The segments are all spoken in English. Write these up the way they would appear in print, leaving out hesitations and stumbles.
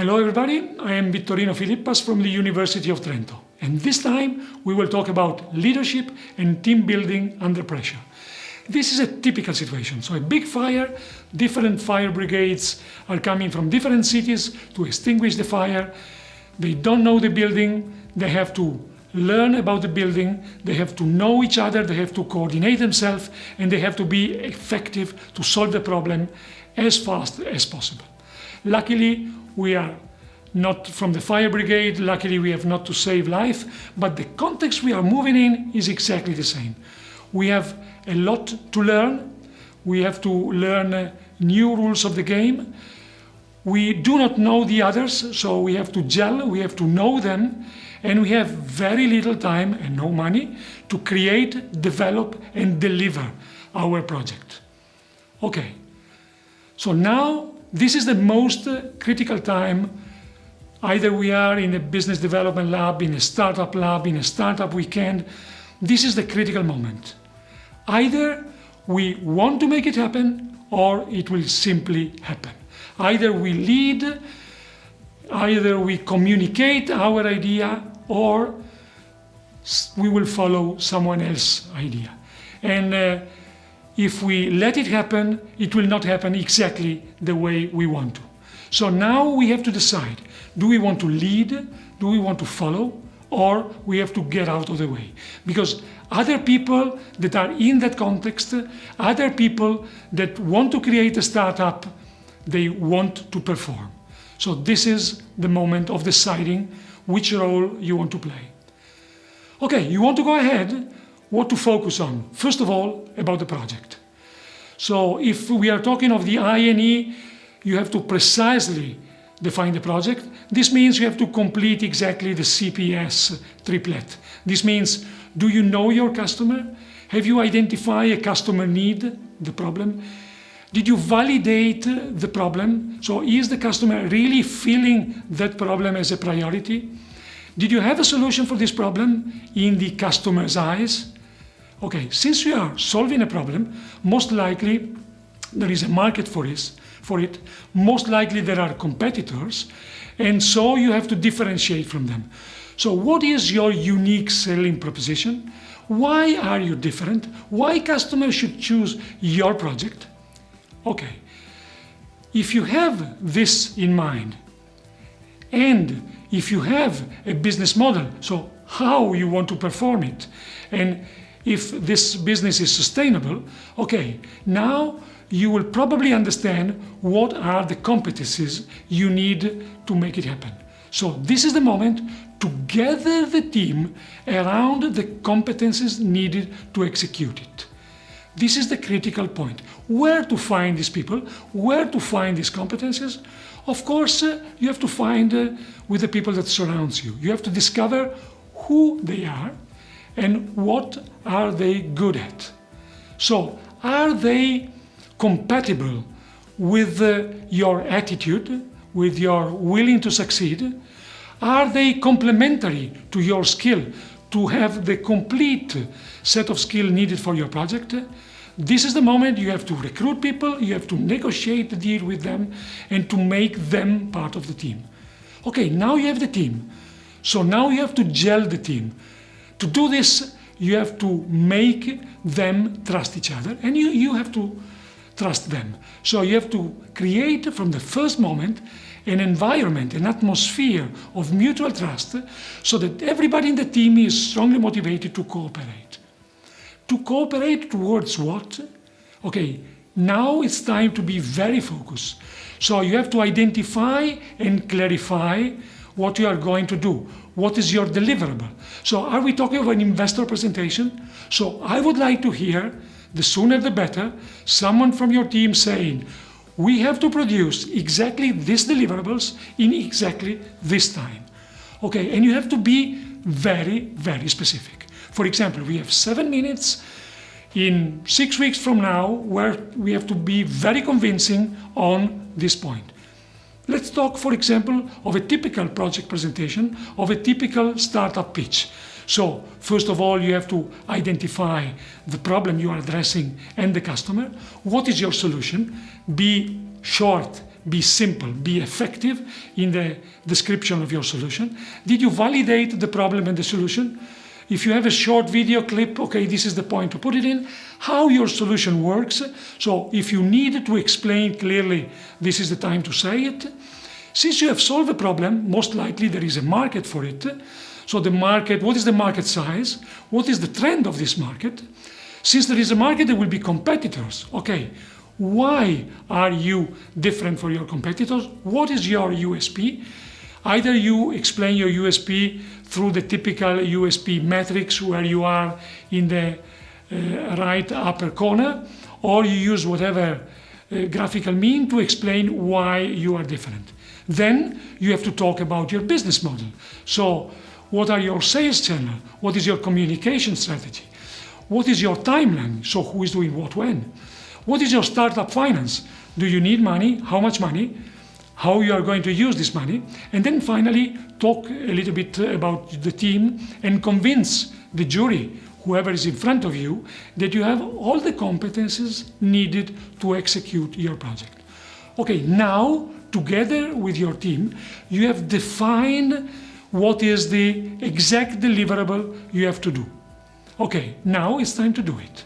Hello everybody, I am Vittorino Filippas from the University of Trento, and this time we will talk about leadership and team building under pressure. This is a typical situation, so a big fire, different fire brigades are coming from different cities to extinguish the fire. They don't know the building, they have to learn about the building, they have to know each other, they have to coordinate themselves, and they have to be effective to solve the problem as fast as possible. Luckily, we are not from the fire brigade, luckily we have not to save life, but the context we are moving in is exactly the same. We have a lot to learn, we have to learn new rules of the game. We do not know the others, so we have to gel, we have to know them, and we have very little time and no money to create, develop, and deliver our project. Okay, so now this is the most critical time. Either we are in a business development lab, in a startup lab, in a startup weekend. This is the critical moment. Either we want to make it happen, or it will simply happen. Either we lead, either we communicate our idea, or we will follow someone else's idea. And if we let it happen, it will not happen exactly the way we want to. So now we have to decide, do we want to lead, do we want to follow, or we have to get out of the way? Because other people that are in that context, other people that want to create a startup, they want to perform. So this is the moment of deciding which role you want to play. Okay, you want to go ahead, what to focus on? First of all, about the project. So if we are talking of the I&E, you have to precisely define the project. This means you have to complete exactly the CPS triplet. This means, do you know your customer? Have you identified a customer need, the problem? Did you validate the problem? So is the customer really feeling that problem as a priority? Did you have a solution for this problem in the customer's eyes? Okay, since you are solving a problem, most likely there is a market for it. Most likely there are competitors, and so you have to differentiate from them. So what is your unique selling proposition? Why are you different? Why customers should choose your project? Okay, if you have this in mind, and if you have a business model, so how you want to perform it, and if this business is sustainable, okay, now you will probably understand what are the competencies you need to make it happen. So this is the moment to gather the team around the competencies needed to execute it. This is the critical point. Where to find these people? Where to find these competencies? Of course, you have to find with the people that surrounds you. You have to discover who they are and what are they good at. So, are they compatible with your attitude, with your willing to succeed? Are they complementary to your skill to have the complete set of skills needed for your project? This is the moment you have to recruit people, you have to negotiate the deal with them, and to make them part of the team. Okay, now you have the team. So now you have to gel the team. To do this, you have to make them trust each other, and you have to trust them. So you have to create from the first moment an environment, an atmosphere of mutual trust, so that everybody in the team is strongly motivated to cooperate. To cooperate towards what? Okay, now it's time to be very focused. So you have to identify and clarify what you are going to do. What is your deliverable? So are we talking of an investor presentation? So I would like to hear, the sooner the better, someone from your team saying, we have to produce exactly these deliverables in exactly this time. Okay, and you have to be very, very specific. For example, we have 7 minutes in 6 weeks from now where we have to be very convincing on this point. Let's talk, for example, of a typical project presentation, of a typical startup pitch. So, first of all, you have to identify the problem you are addressing and the customer. What is your solution? Be short be simple, be effective in the description of your solution? Did you validate the problem and the solution? If you have a short video clip, okay, this is the point to put it in. How your solution works. So if you need to explain clearly, this is the time to say it. Since you have solved a problem, most likely there is a market for it. So the market, what is the market size? What is the trend of this market? Since there is a market, there will be competitors. Okay, why are you different from your competitors? What is your USP? Either you explain your USP through the typical USP metrics where you are in the right upper corner, or you use whatever graphical mean to explain why you are different. Then you have to talk about your business model. So what are your sales channels? What is your communication strategy? What is your timeline? So who is doing what when? What is your startup finance? Do you need money? How much money? How you are going to use this money? And then finally, talk a little bit about the team and convince the jury, whoever is in front of you, that you have all the competences needed to execute your project. Okay, now, together with your team, you have defined what is the exact deliverable you have to do. Okay, now it's time to do it.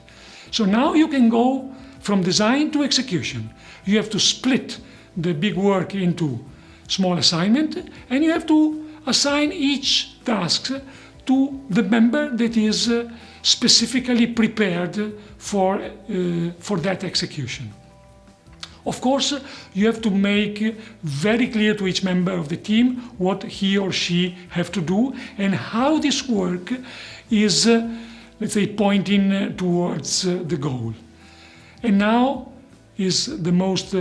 So now you can go from design to execution. You have to split the big work into small assignment, and you have to assign each task to the member that is specifically prepared for that execution. Of course, you have to make very clear to each member of the team what he or she have to do and how this work is, let's say, pointing towards the goal. And now is the most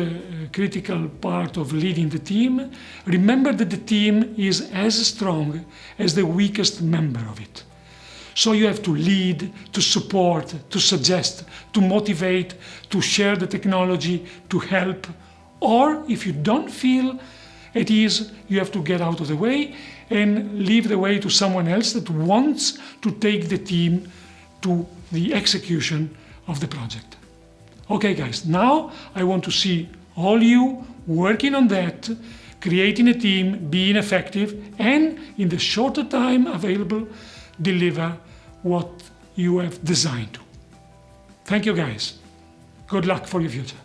critical part of leading the team. Remember that the team is as strong as the weakest member of it. So you have to lead, to support, to suggest, to motivate, to share the technology, to help. Or if you don't feel at ease, you have to get out of the way and leave the way to someone else that wants to take the team to the execution of the project. Okay, guys, now I want to see all you working on that, creating a team, being effective, and in the shorter time available, deliver what you have designed to. Thank you, guys. Good luck for your future.